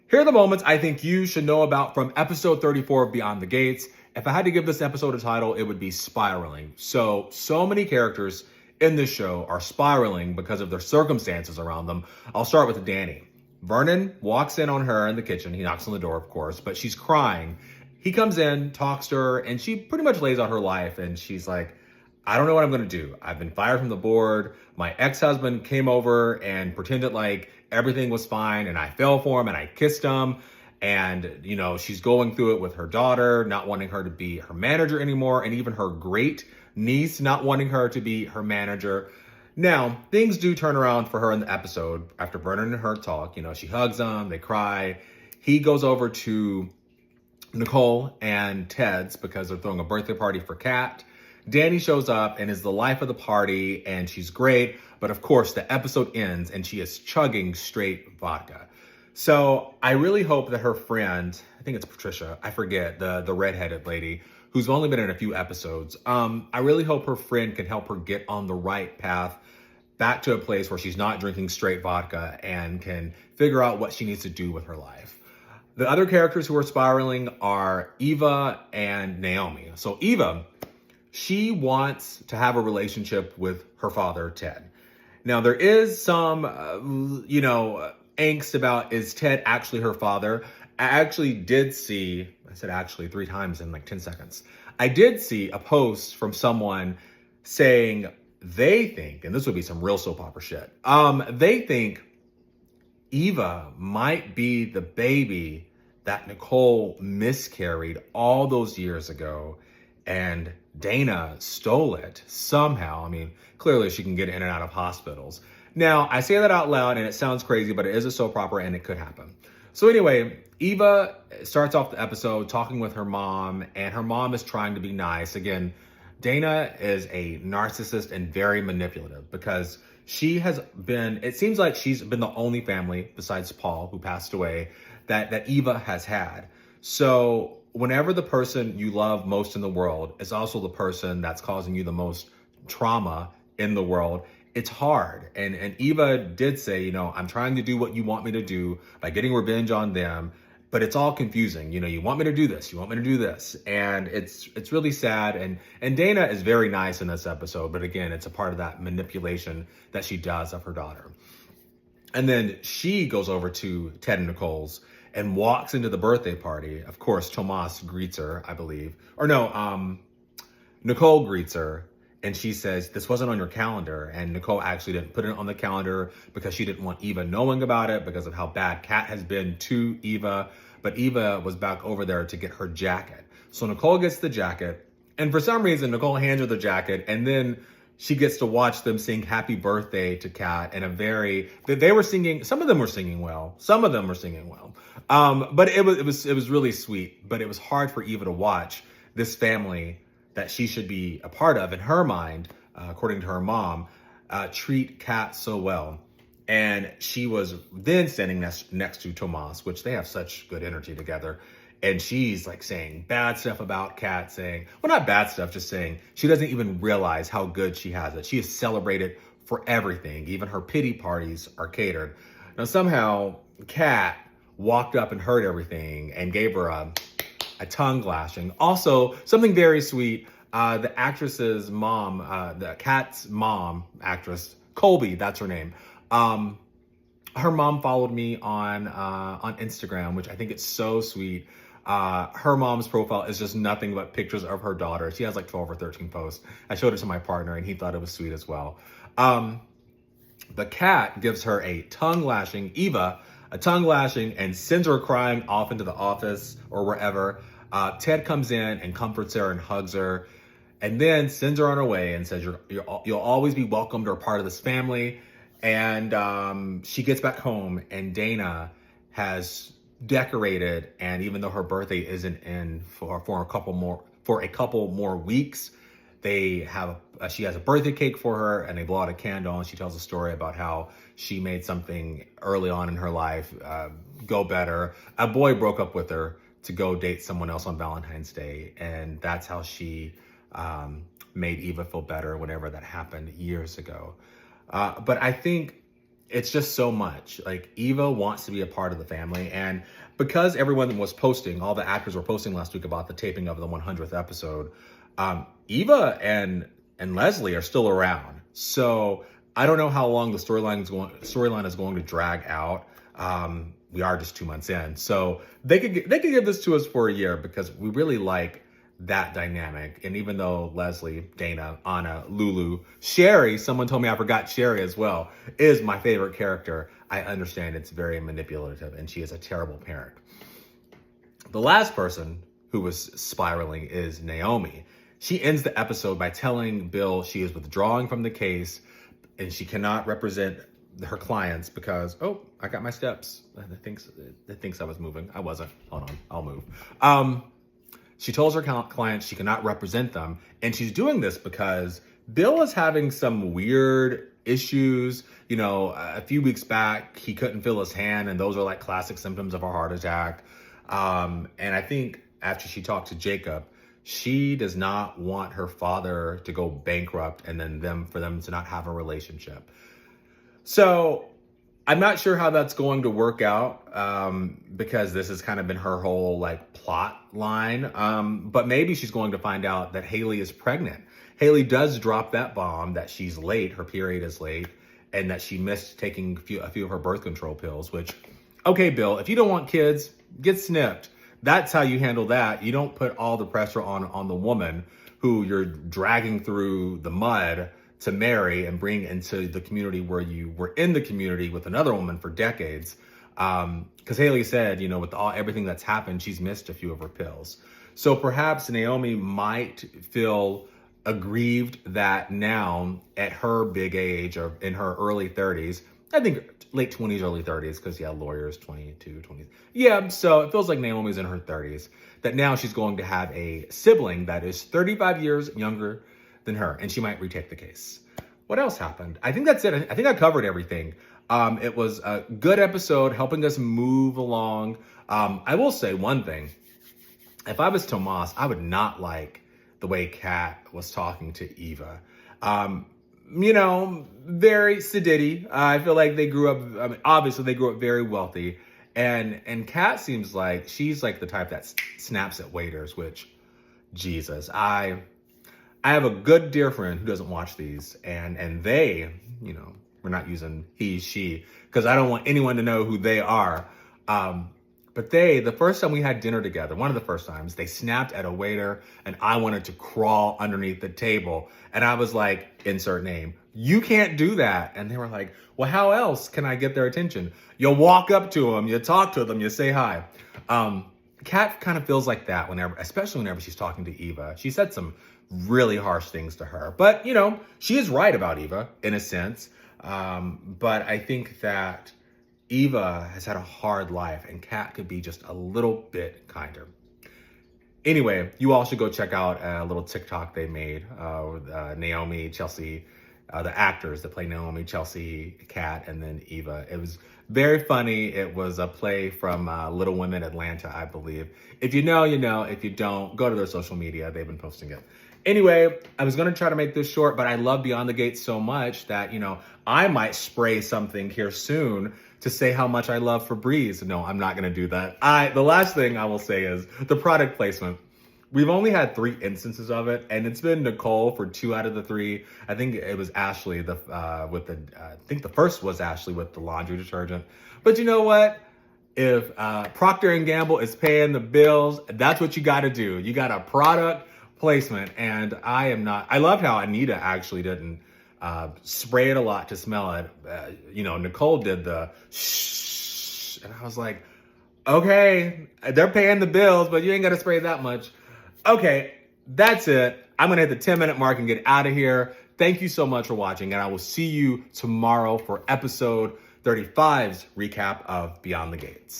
Here are the moments I think you should know about from episode 34 of Beyond the Gates. If I had to give this episode a title, it would be Spiraling. So many characters in this show are spiraling because of their circumstances around them. I'll start with Dani. Vernon walks in on her in the kitchen. He knocks on the door, of course, but she's crying. He comes in, talks to her, and she pretty much lays out her life. And she's like, I don't know what I'm going to do. I've been fired from the board. My ex-husband came over and pretended like everything was fine, and I fell for him and I kissed him. And, she's going through it with her daughter, not wanting her to be her manager anymore, and even her great niece not wanting her to be her manager. Now, things do turn around for her in the episode after Vernon and her talk. She hugs him, they cry. He goes over to Nicole and Ted's because they're throwing a birthday party for Kat. Dani shows up and is the life of the party, and she's great. But of course, the episode ends and she is chugging straight vodka. So I really hope that her friend, I think it's Patricia, I forget, the redheaded lady, who's only been in a few episodes. I really hope her friend can help her get on the right path back to a place where she's not drinking straight vodka and can figure out what she needs to do with her life. The other characters who are spiraling are Eva and Naomi. So Eva, she wants to have a relationship with her father, Ted. Now, there is some, angst about, is Ted actually her father? I actually did see, I said actually 3 times in like 10 seconds. I did see a post from someone saying they think, and this would be some real soap opera shit, they think Eva might be the baby that Nicole miscarried all those years ago, and Dana stole it somehow. I mean, clearly she can get in and out of hospitals. Now, I say that out loud and it sounds crazy, but it is a soap opera and it could happen. So anyway, Eva starts off the episode talking with her mom, and her mom is trying to be nice. Again, Dana is a narcissist and very manipulative because she has been, it seems like she's been the only family besides Paul, who passed away, that Eva has had. So whenever the person you love most in the world is also the person that's causing you the most trauma in the world, it's hard. And Eva did say, I'm trying to do what you want me to do by getting revenge on them, but it's all confusing. You want me to do this, you want me to do this. And it's really sad. And Dana is very nice in this episode, but again, it's a part of that manipulation that she does of her daughter. And then she goes over to Ted and Nicole's and walks into the birthday party. Of course, Tomas greets her, I believe. Or no, Nicole greets her, and she says, this wasn't on your calendar. And Nicole actually didn't put it on the calendar because she didn't want Eva knowing about it because of how bad Kat has been to Eva. But Eva was back over there to get her jacket. So Nicole gets the jacket, and for some reason, Nicole hands her the jacket, and then she gets to watch them sing happy birthday to Kat in a they were singing, some of them were singing well, but it was really sweet. But it was hard for Eva to watch this family that she should be a part of, in her mind, according to her mom, treat Kat so well. And she was then standing next to Tomas, which they have such good energy together. And she's like saying bad stuff about Kat, saying, well, not bad stuff, just saying she doesn't even realize how good she has it. She is celebrated for everything. Even her pity parties are catered. Now, somehow, Kat walked up and heard everything and gave her a tongue lashing. Also, something very sweet, the actress's mom, the Kat's mom actress, Colby, that's her name. Her mom followed me on Instagram, which I think it's so sweet. Her mom's profile is just nothing but pictures of her daughter. She has like 12 or 13 posts. I showed it to my partner and he thought it was sweet as well. The Kat gives her a tongue lashing, Eva, a tongue lashing, and sends her crying off into the office or wherever. Ted comes in and comforts her and hugs her, and then sends her on her way and says, you'll always be welcomed or part of this family. And she gets back home, and Dana has decorated, and even though her birthday isn't in for a couple more weeks, she has a birthday cake for her, and they blow out a candle, and she tells a story about how she made something early on in her life go better. A boy broke up with her to go date someone else on Valentine's Day, and that's how she made Eva feel better whenever that happened years ago. But I think it's just so much. Like, Eva wants to be a part of the family, and because everyone was posting, all the actors were posting last week about the taping of the 100th episode, Eva and Leslie are still around. So I don't know how long the storyline is going to drag out. We are just 2 months in, so they could give this to us for a year, because we really like that dynamic. And even though Leslie, Dana, Anna, Lulu, Sherry, someone told me I forgot Sherry as well, is my favorite character, I understand it's very manipulative and she is a terrible parent. The last person who was spiraling is Naomi. She ends the episode by telling Bill she is withdrawing from the case and she cannot represent her clients because, oh, I got my steps. It thinks I was moving. I wasn't. Hold on, I'll move. She tells her clients she cannot represent them, and she's doing this because Bill is having some weird issues. You know, a few weeks back, he couldn't feel his hand, and those are like classic symptoms of a heart attack. And I think after she talked to Jacob, she does not want her father to go bankrupt and then for them to not have a relationship. So I'm not sure how that's going to work out, because this has kind of been her whole like plot line. But maybe she's going to find out that Haley is pregnant. Haley does drop that bomb that she's late, her period is late, and that she missed taking a few of her birth control pills, which, okay, Bill, if you don't want kids, get snipped. That's how you handle that. You don't put all the pressure on the woman who you're dragging through the mud to marry and bring into the community where you were in the community with another woman for decades. Because Haley said, you know, with everything that's happened, she's missed a few of her pills. So perhaps Naomi might feel aggrieved that now at her big age, or in her early 30s, I think late 20s, early 30s, because yeah, lawyers 22, 20. Yeah, so it feels like Naomi's in her 30s, that now she's going to have a sibling that is 35 years younger than her, and she might retake the case. What else happened? I think that's it. I think I covered everything. It was a good episode, helping us move along. I will say one thing. If I was Tomas, I would not like the way Kat was talking to Eva. You know, very sedity. I feel like they grew up, I mean, obviously they grew up very wealthy. And Kat seems like she's like the type that snaps at waiters, which, Jesus, I have a good dear friend who doesn't watch these, and they, you know, we're not using he, she, because I don't want anyone to know who they are. But the first time we had dinner together, one of the first times, they snapped at a waiter and I wanted to crawl underneath the table. And I was like, insert name, you can't do that. And they were like, well, how else can I get their attention? You walk up to them, you talk to them, you say hi. Kat kind of feels like that especially whenever she's talking to Eva. She said some really harsh things to her, but you know, she is right about Eva in a sense. But I think that Eva has had a hard life and Kat could be just a little bit kinder. Anyway, you all should go check out a little TikTok they made with Naomi, Chelsea, the actors that play Naomi, Chelsea, Kat, and then Eva. It was very funny. It was a play from Little Women Atlanta, I believe. If you know, you know. If you don't, go to their social media. They've been posting it. Anyway, I was going to try to make this short, but I love Beyond the Gates so much that, you know, I might spray something here soon to say how much I love Febreze. No, I'm not going to do that. The last thing I will say is the product placement. We've only had 3 instances of it, and it's been Nicole for 2 out of the 3. I think it was Ashley I think the first was Ashley with the laundry detergent. But you know what? If Procter & Gamble is paying the bills, that's what you got to do. You got a product placement, and I love how Anita actually didn't spray it a lot to smell it. You know, Nicole did the shh, and I was like, okay, they're paying the bills, but you ain't got to spray that much. Okay, that's it. I'm going to hit the 10-minute mark and get out of here. Thank you so much for watching, and I will see you tomorrow for episode 35's recap of Beyond the Gates.